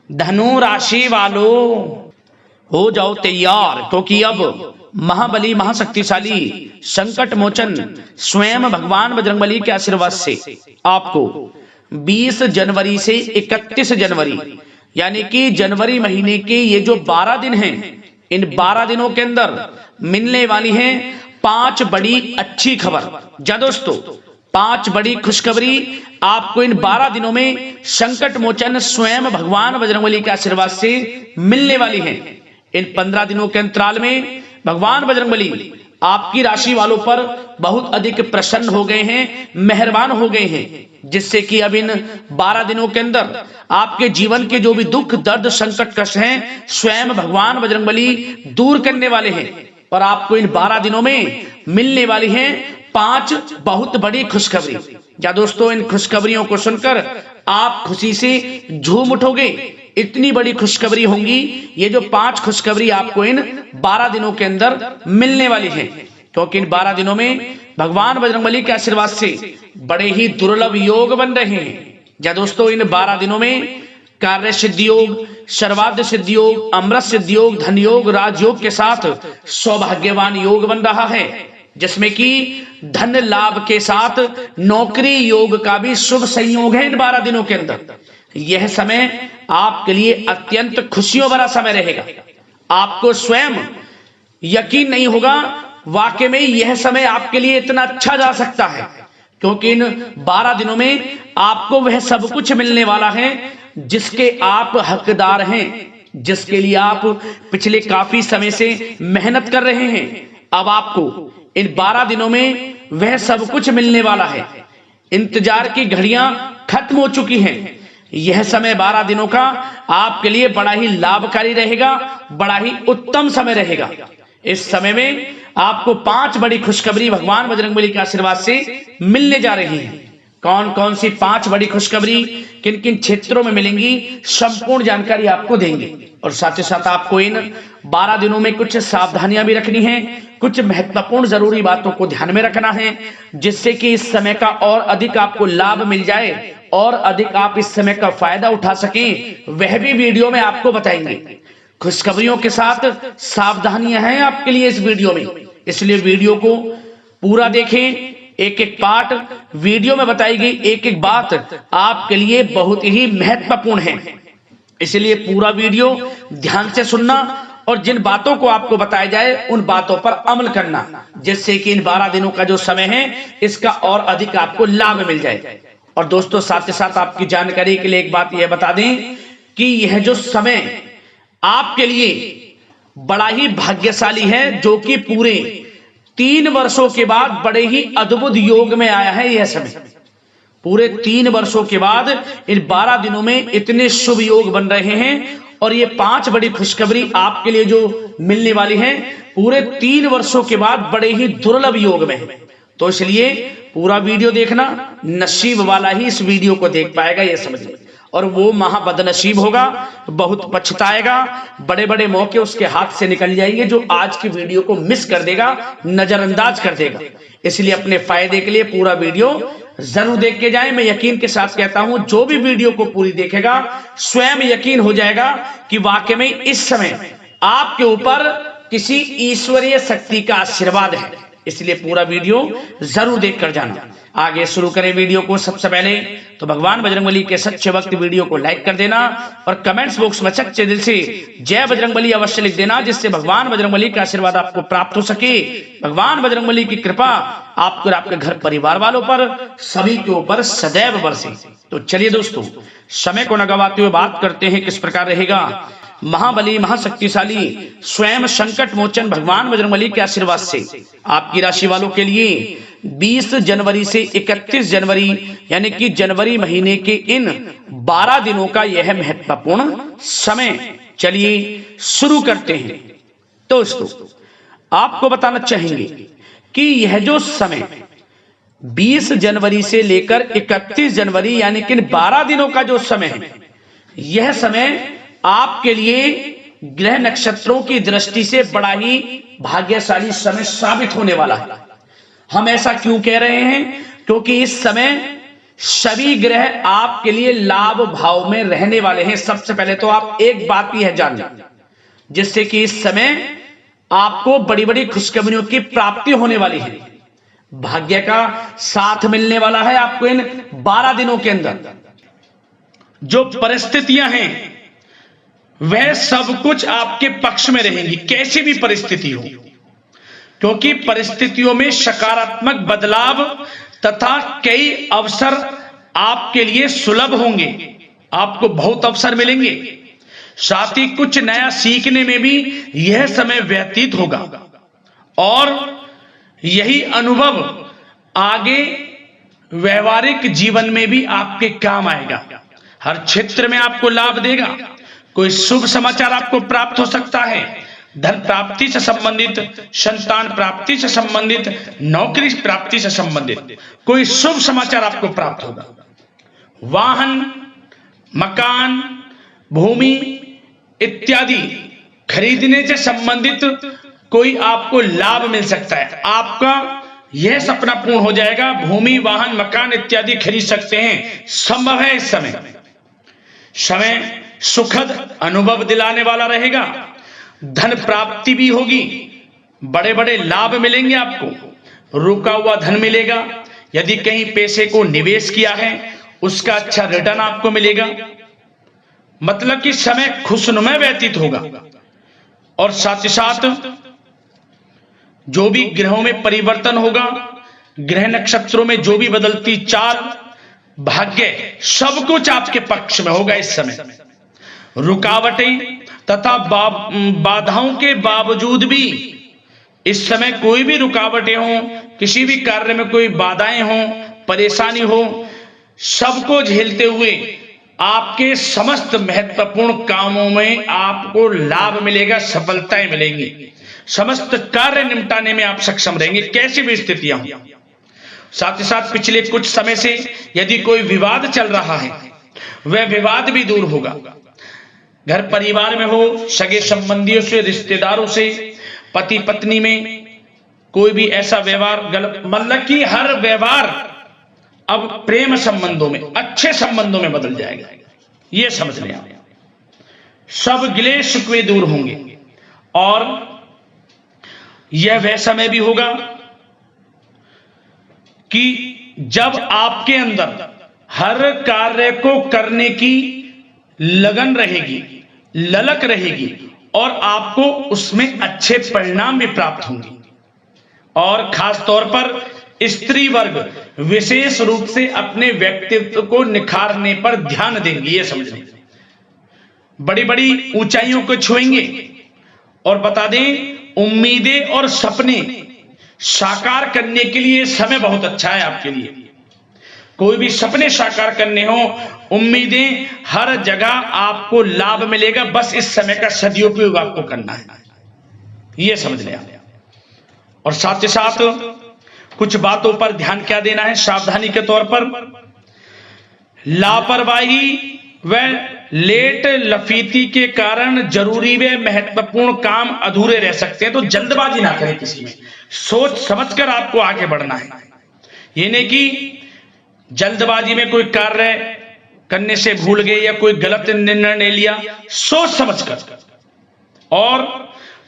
धनु राशि वालों हो जाओ तैयार, क्योंकि अब महाबली महाशक्तिशाली संकट मोचन स्वयं भगवान बजरंगबली के आशीर्वाद से आपको 20 जनवरी से 31 जनवरी यानी कि जनवरी महीने के ये जो 12 दिन हैं, इन 12 दिनों के अंदर मिलने वाली हैं 5 बड़ी अच्छी खबर। जा दोस्तों, 5 बड़ी खुशखबरी आपको इन 12 दिनों में संकट मोचन स्वयं भगवान बजरंगबली के आशीर्वाद से मिलने वाली हैं। इन 15 दिनों के अंतराल में भगवान बजरंगबली आपकी राशि वालों पर बहुत अधिक प्रसन्न हो गए हैं, मेहरबान हो गए हैं, जिससे कि अब इन 12 दिनों के अंदर आपके जीवन के जो भी दुख दर्द संकट कष्ट हैं स्वयं भगवान बजरंगबली दूर करने वाले हैं। और आपको इन 12 दिनों में मिलने वाली हैं 5 बहुत बड़ी खुशखबरी। या दोस्तों, इन खुशखबरियों को सुनकर आप खुशी से झूम उठोगे। इतनी बड़ी खुशखबरी होंगी ये जो 5 खुशखबरी आपको इन 12 दिनों के अंदर मिलने वाली है, क्योंकि इन 12 दिनों में भगवान बजरंगबली के आशीर्वाद से बड़े ही दुर्लभ योग बन रहे हैं। या दोस्तों, इन 12 दिनों में कार्य सिद्धि योग, सर्वार्थ सिद्धि योग, अमृत सिद्धि योग, धन योग, राजयोग के साथ सौभाग्यवान योग बन रहा है, जिसमें कि धन लाभ के साथ नौकरी योग का भी शुभ संयोग है। इन 12 दिनों के अंदर यह समय आपके लिए अत्यंत खुशियों भरा समय रहेगा। आपको स्वयं यकीन नहीं होगा वाकई में यह समय आपके लिए इतना अच्छा जा सकता है, क्योंकि इन 12 दिनों में आपको वह सब कुछ मिलने वाला है जिसके आप हकदार हैं, जिसके लिए आप पिछले काफी समय से मेहनत कर रहे हैं। अब आपको इन 12 दिनों में वह सब कुछ मिलने वाला है। इंतजार की घड़ियां खत्म हो चुकी हैं। यह समय 12 दिनों का आपके लिए बड़ा ही लाभकारी रहेगा, बड़ा ही उत्तम समय रहेगा। इस समय में आपको 5 बड़ी खुशखबरी भगवान बजरंगबली के आशीर्वाद से मिलने जा रही हैं। कौन कौन सी 5 बड़ी खुशखबरी किन किन क्षेत्रों में मिलेंगी, संपूर्ण जानकारी आपको देंगे। और साथ ही साथ आपको इन 12 दिनों में कुछ सावधानियां भी रखनी है, कुछ महत्वपूर्ण जरूरी बातों को ध्यान में रखना है, जिससे कि इस समय का और अधिक आपको लाभ मिल जाए और अधिक आप इस समय का फायदा उठा सकें, वह भी वीडियो में आपको बताएंगे। खुशखबरियों के साथ सावधानियां हैं आपके लिए इस वीडियो में, इसलिए वीडियो को पूरा देखें। एक एक पार्ट वीडियो में बताई गई एक एक बात आपके लिए बहुत ही महत्वपूर्ण है, इसलिए पूरा वीडियो ध्यान से सुनना और जिन बातों को आपको बताया जाए उन बातों पर अमल करना, जिससे कि इन 12 दिनों का जो समय है इसका और अधिक आपको लाभ मिल जाए। और दोस्तों, साथ ही साथ आपकी जानकारी के लिए एक बात यह बता दें कि यह जो समय आपके लिए बड़ा ही भाग्यशाली है, जो कि पूरे 3 वर्षों के बाद बड़े ही अद्भुत योग में आया है। यह समय पूरे 3 वर्षों के बाद इन 12 दिनों में इतने शुभ योग बन रहे हैं, और ये 5 बड़ी खुशखबरी आपके लिए जो मिलने वाली है पूरे 3 वर्षों के बाद बड़े ही दुर्लभ योग में है। तो इसलिए पूरा वीडियो देखना, नसीब वाला ही इस वीडियो को देख पाएगा, यह समझिए, और वो महाबदनसीब होगा, बहुत पछताएगा। बड़े बड़े मौके उसके हाथ से निकल जाएंगे जो आज की वीडियो को मिस कर देगा, नजरअंदाज कर देगा। इसलिए अपने फायदे के लिए पूरा वीडियो जरूर देख के जाएं। मैं यकीन के साथ कहता हूं, जो भी वीडियो को पूरी देखेगा स्वयं यकीन हो जाएगा कि वाकई में इस समय आपके ऊपर किसी ईश्वरीय शक्ति का आशीर्वाद है। इसलिए पूरा वीडियो जरूर देख कर जाना। आगे शुरू करें वीडियो को। सबसे पहले तो भगवान बजरंगबली के सच्चे भक्त वीडियो को लाइक कर देना और कमेंट्स बॉक्स में सच्चे दिल से जय बजरंगबली अवश्य लिख देना, जिससे भगवान बजरंगबली का आशीर्वाद आपको प्राप्त हो सके। भगवान बजरंगबली की कृपा आपको और आपके घर परिवार वालों पर सभी के ऊपर सदैव बरसे। तो चलिए दोस्तों, समय को न गवाते हुए बात करते हैं किस प्रकार रहेगा महाबली महाशक्तिशाली स्वयं संकट मोचन भगवान बजरंगबली के आशीर्वाद से आपकी राशि वालों के लिए 20 जनवरी से 31 जनवरी यानी कि जनवरी महीने के इन 12 दिनों का यह महत्वपूर्ण समय। चलिए शुरू करते हैं। दोस्तों, आपको बताना चाहेंगे कि यह जो समय 20 जनवरी से लेकर 31 जनवरी यानी कि 12 दिनों का जो समय है, यह समय आपके लिए ग्रह नक्षत्रों की दृष्टि से बड़ा ही भाग्यशाली समय साबित होने वाला है। हम ऐसा क्यों कह रहे हैं? क्योंकि इस समय सभी ग्रह आपके लिए लाभ भाव में रहने वाले हैं। सबसे पहले तो आप एक बात ही है जान, जिससे कि इस समय आपको बड़ी बड़ी खुशखबरियों की प्राप्ति होने वाली है। भाग्य का साथ मिलने वाला है आपको इन 12 दिनों के अंदर। जो परिस्थितियां हैं वह सब कुछ आपके पक्ष में रहेंगी, कैसी भी परिस्थिति हो, क्योंकि परिस्थितियों में सकारात्मक बदलाव तथा कई अवसर आपके लिए सुलभ होंगे। आपको बहुत अवसर मिलेंगे, साथ ही कुछ नया सीखने में भी यह समय व्यतीत होगा और यही अनुभव आगे व्यवहारिक जीवन में भी आपके काम आएगा। हर क्षेत्र में आपको लाभ देगा। कोई शुभ समाचार आपको प्राप्त हो सकता है। धन प्राप्ति से संबंधित, संतान प्राप्ति से संबंधित, नौकरी प्राप्ति से संबंधित कोई शुभ समाचार आपको प्राप्त होगा। वाहन, मकान, भूमि इत्यादि खरीदने से संबंधित कोई आपको लाभ मिल सकता है। आपका यह सपना पूर्ण हो जाएगा। भूमि, वाहन, मकान इत्यादि खरीद सकते हैं, संभव है। इस समय सुखद अनुभव दिलाने वाला रहेगा। धन प्राप्ति भी होगी, बड़े बड़े लाभ मिलेंगे आपको। रुका हुआ धन मिलेगा। यदि कहीं पैसे को निवेश किया है उसका अच्छा रिटर्न आपको मिलेगा। मतलब कि समय खुशनुमा व्यतीत होगा। और साथ ही साथ जो भी ग्रहों में परिवर्तन होगा, ग्रह नक्षत्रों में जो भी बदलती चाल, भाग्य, सब कुछ आपके पक्ष में होगा। इस समय रुकावटें तथा बाधाओं के बावजूद भी इस समय कोई भी रुकावटें हो, किसी भी कार्य में कोई बाधाएं हो, परेशानी हो, सबको झेलते हुए आपके समस्त महत्वपूर्ण कामों में आपको लाभ मिलेगा, सफलताएं मिलेंगी। समस्त कार्य निपटाने में आप सक्षम रहेंगे, कैसी भी स्थितियां हो। साथ ही साथ पिछले कुछ समय से यदि कोई विवाद चल रहा है वह विवाद भी दूर होगा। घर परिवार में हो, सगे संबंधियों से, रिश्तेदारों से, पति पत्नी में कोई भी ऐसा व्यवहार गलत, मतलब कि हर व्यवहार अब प्रेम संबंधों में, अच्छे संबंधों में बदल जाएगा। यह समझ लें आप। सब गिले शिकवे दूर होंगे और यह वह समय भी होगा कि जब आपके अंदर हर कार्य को करने की लगन रहेगी, ललक रहेगी और आपको उसमें अच्छे परिणाम भी प्राप्त होंगे। और खास तौर पर स्त्री वर्ग विशेष रूप से अपने व्यक्तित्व को निखारने पर ध्यान देंगे। ये समझें, बड़ी बड़ी ऊंचाइयों को छुएंगे। और बता दें, उम्मीदें और सपने साकार करने के लिए समय बहुत अच्छा है आपके लिए। कोई भी सपने साकार करने हो, उम्मीदें, हर जगह आपको लाभ मिलेगा। बस इस समय का सदुपयोग आपको करना है, यह समझ लें आप। और साथ ही साथ कुछ बातों पर ध्यान क्या देना है सावधानी के तौर पर। लापरवाही व लेट लफीती के कारण जरूरी व महत्वपूर्ण काम अधूरे रह सकते हैं। तो जल्दबाजी ना करें किसी में, सोच समझकर आपको आगे बढ़ना है। ये नहीं कि जल्दबाजी में कोई कार्य करने से भूल गए या कोई गलत निर्णय लिया, सोच समझकर। और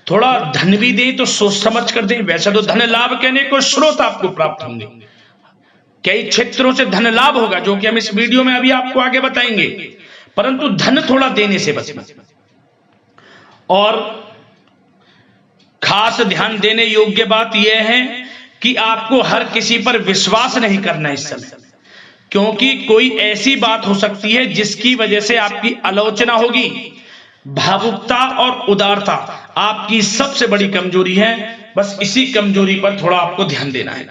थोड़ा धन भी दें तो सोच समझ कर दें। वैसे तो धन लाभ कहने को स्रोत आपको प्राप्त होंगे, कई क्षेत्रों से धन लाभ होगा, जो कि हम इस वीडियो में अभी आपको आगे बताएंगे। परंतु धन थोड़ा देने से बचना। और खास ध्यान देने योग्य बात यह है कि आपको हर किसी पर विश्वास नहीं करना इस समय, क्योंकि कोई ऐसी बात हो सकती है जिसकी वजह से आपकी आलोचना होगी। भावुकता और उदारता आपकी सबसे बड़ी कमजोरी है। बस इसी कमजोरी पर थोड़ा आपको ध्यान देना है,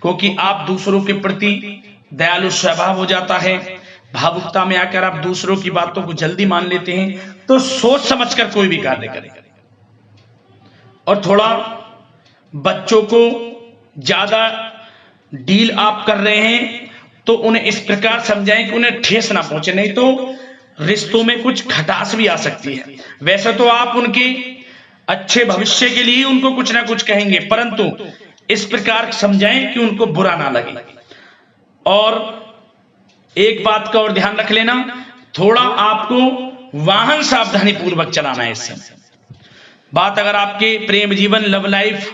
क्योंकि आप दूसरों के प्रति दयालु स्वभाव हो जाता है। भावुकता में आकर आप दूसरों की बातों को जल्दी मान लेते हैं। तो सोच समझकर कोई भी कार्य करें। और थोड़ा बच्चों को ज्यादा डील आप कर रहे हैं तो उन्हें इस प्रकार समझाएं कि उन्हें ठेस ना पहुंचे, नहीं तो रिश्तों में कुछ खटास भी आ सकती है। वैसे तो आप उनके अच्छे भविष्य के लिए उनको कुछ ना कुछ कहेंगे, परंतु इस प्रकार समझाएं कि उनको बुरा ना लगे। और एक बात का और ध्यान रख लेना, थोड़ा आपको वाहन सावधानी पूर्वक चलाना है इस समय। बात अगर आपके प्रेम जीवन, लव लाइफ,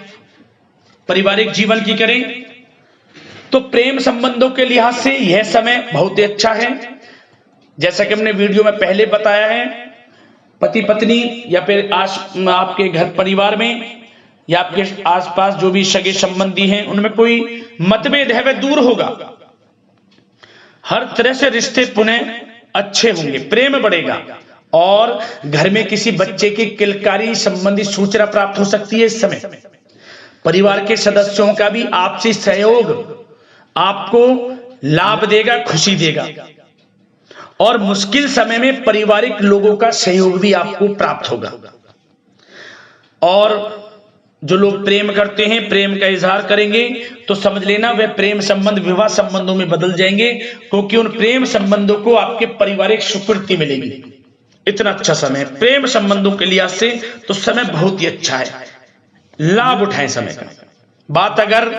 पारिवारिक जीवन की करें तो प्रेम संबंधों के लिहाज से यह समय बहुत ही अच्छा है। जैसा कि हमने वीडियो में पहले बताया है, पति पत्नी या फिर आपके घर परिवार में या आपके आसपास जो भी सगे संबंधी हैं उनमें कोई मतभेद है वह दूर होगा। हर तरह से रिश्ते पुनः अच्छे होंगे, प्रेम बढ़ेगा और घर में किसी बच्चे की किलकारी संबंधी सूचना प्राप्त हो सकती है। इस समय परिवार के सदस्यों का भी आपसी सहयोग आपको लाभ देगा, खुशी देगा और मुश्किल समय में पारिवारिक लोगों का सहयोग भी आपको प्राप्त होगा। और जो लोग प्रेम करते हैं, प्रेम का इजहार करेंगे तो समझ लेना वह प्रेम संबंध विवाह संबंधों में बदल जाएंगे, क्योंकि उन प्रेम संबंधों को आपके पारिवारिक स्वीकृति मिलेगी। इतना अच्छा समय प्रेम संबंधों के लिहाज से तो समय बहुत ही अच्छा है, लाभ उठाएं समय का। बात अगर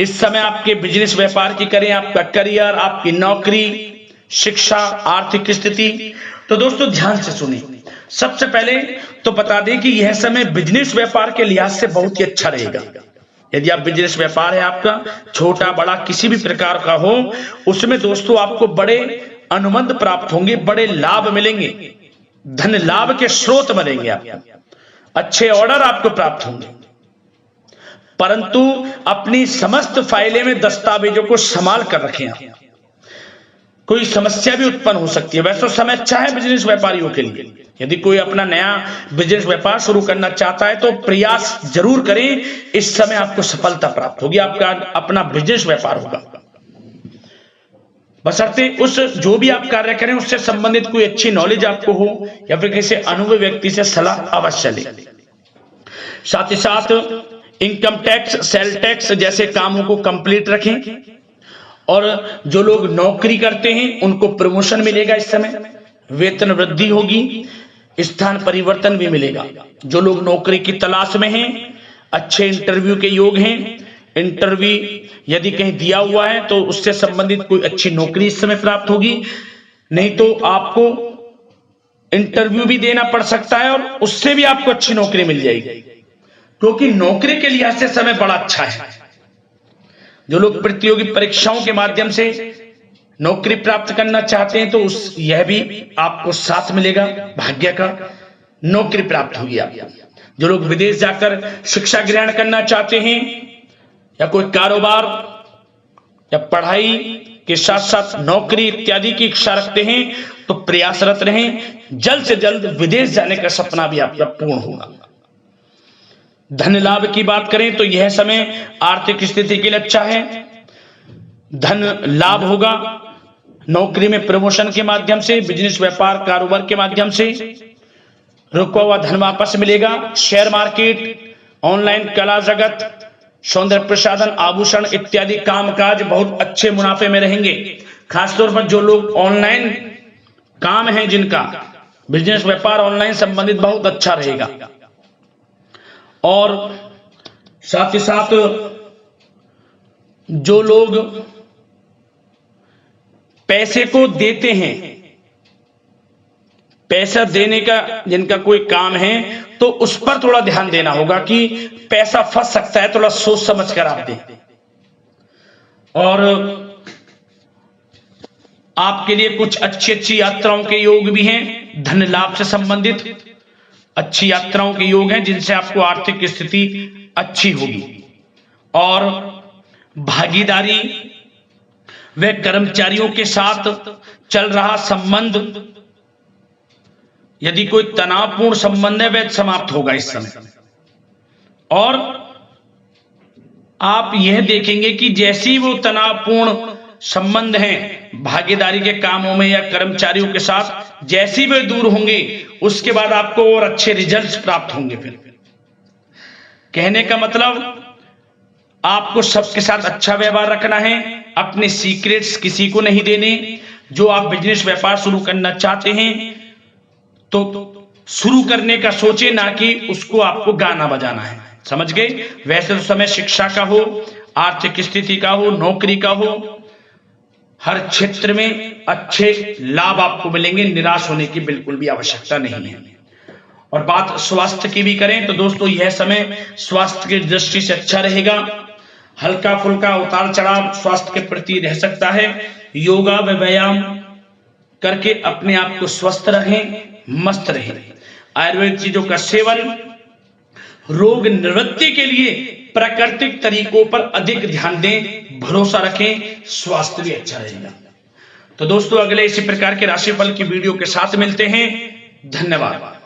इस समय आपके बिजनेस व्यापार की करें, आपका करियर, आपकी नौकरी, शिक्षा, आर्थिक स्थिति, तो दोस्तों ध्यान से सुने। सबसे पहले तो बता दें कि यह समय बिजनेस व्यापार के लिहाज से बहुत ही अच्छा रहेगा। यदि आप बिजनेस व्यापार है आपका, छोटा बड़ा किसी भी प्रकार का हो, उसमें दोस्तों आपको बड़े अनुबंध प्राप्त होंगे, बड़े लाभ मिलेंगे, धन लाभ के स्रोत बनेंगे, आपको अच्छे ऑर्डर आपको प्राप्त होंगे। परंतु अपनी समस्त फाइलें में दस्तावेजों को संभाल कर रखें आप, कोई समस्या भी उत्पन्न हो सकती है। वैसे तो समय अच्छा है बिजनेस व्यापारियों के लिए। यदि कोई अपना नया बिजनेस व्यापार शुरू करना चाहता है तो प्रयास जरूर करें, इस समय आपको सफलता प्राप्त होगी, आपका अपना बिजनेस व्यापार होगा। बशर्ते उस जो भी आप कार्य करें उससे संबंधित कोई अच्छी नॉलेज आपको हो या फिर किसी अनुभवी व्यक्ति से सलाह अवश्य लें। साथ ही साथ इनकम टैक्स, सेल टैक्स जैसे कामों को कंप्लीट रखें और जो लोग नौकरी करते हैं उनको प्रमोशन मिलेगा, इस समय वेतन वृद्धि होगी, स्थान परिवर्तन भी मिलेगा। जो लोग नौकरी की तलाश में हैं, अच्छे इंटरव्यू के योग हैं, इंटरव्यू यदि कहीं दिया हुआ है तो उससे संबंधित कोई अच्छी नौकरी इस समय प्राप्त होगी। नहीं तो आपको इंटरव्यू भी देना पड़ सकता है और उससे भी आपको अच्छी नौकरी मिल जाएगी, क्योंकि नौकरी के लिहाज से समय बड़ा अच्छा है। जो लोग प्रतियोगी परीक्षाओं के माध्यम से नौकरी प्राप्त करना चाहते हैं तो यह भी आपको साथ मिलेगा, भाग्य का नौकरी प्राप्त होगी आपको। जो लोग विदेश जाकर शिक्षा ग्रहण करना चाहते हैं या कोई कारोबार या पढ़ाई के साथ साथ नौकरी इत्यादि की इच्छा रखते हैं तो प्रयासरत रहें, जल्द से जल्द विदेश जाने का सपना भी आपका पूर्ण होगा। धन लाभ की बात करें तो यह समय आर्थिक स्थिति के लिए अच्छा है, धन लाभ होगा, नौकरी में प्रमोशन के माध्यम से, बिजनेस व्यापार कारोबार के माध्यम से रुका हुआ धन वापस मिलेगा। शेयर मार्केट, ऑनलाइन कला जगत, सौंदर्य प्रसाधन, आभूषण इत्यादि कामकाज बहुत अच्छे मुनाफे में रहेंगे। खासतौर पर जो लोग ऑनलाइन काम है, जिनका बिजनेस व्यापार ऑनलाइन संबंधित, बहुत अच्छा रहेगा। और साथ ही साथ जो लोग पैसे को देते हैं, पैसा देने का जिनका कोई काम है तो उस पर थोड़ा ध्यान देना होगा कि पैसा फंस सकता है, थोड़ा सोच समझ कर आप दें। और आपके लिए कुछ अच्छी यात्राओं के योग भी हैं, धन लाभ से संबंधित अच्छी यात्राओं के योग हैं जिनसे आपको आर्थिक स्थिति अच्छी होगी। और भागीदारी व कर्मचारियों के साथ चल रहा संबंध, यदि कोई तनावपूर्ण संबंध है वह समाप्त होगा इस समय। और आप यह देखेंगे कि जैसे ही वो तनावपूर्ण संबंध हैं भागीदारी के कामों में या कर्मचारियों के साथ, जैसे ही वे दूर होंगे उसके बाद आपको और अच्छे रिजल्ट्स प्राप्त होंगे। फिर कहने का मतलब आपको सबके साथ अच्छा व्यवहार रखना है, अपने सीक्रेट्स किसी को नहीं देने। जो आप बिजनेस व्यापार शुरू करना चाहते हैं तो शुरू करने का सोचे, ना कि उसको आपको गाना बजाना है, समझ गए। वैसे तो समय शिक्षा का हो, आर्थिक स्थिति का हो, नौकरी का हो, हर क्षेत्र में अच्छे लाभ आपको मिलेंगे, निराश होने की बिल्कुल भी आवश्यकता नहीं है। और बात स्वास्थ्य की भी करें तो दोस्तों यह समय स्वास्थ्य की दृष्टि से अच्छा रहेगा। हल्का फुल्का उतार चढ़ाव स्वास्थ्य के प्रति रह सकता है। योगा व व्यायाम करके अपने आप को स्वस्थ रखें, मस्त रहें। आयुर्वेद चीजों का सेवन, रोग निवृत्ति के लिए प्राकृतिक तरीकों पर अधिक ध्यान दें, भरोसा रखें, स्वास्थ्य भी अच्छा रहेगा। तो दोस्तों अगले इसी प्रकार के राशिफल की वीडियो के साथ मिलते हैं। धन्यवाद।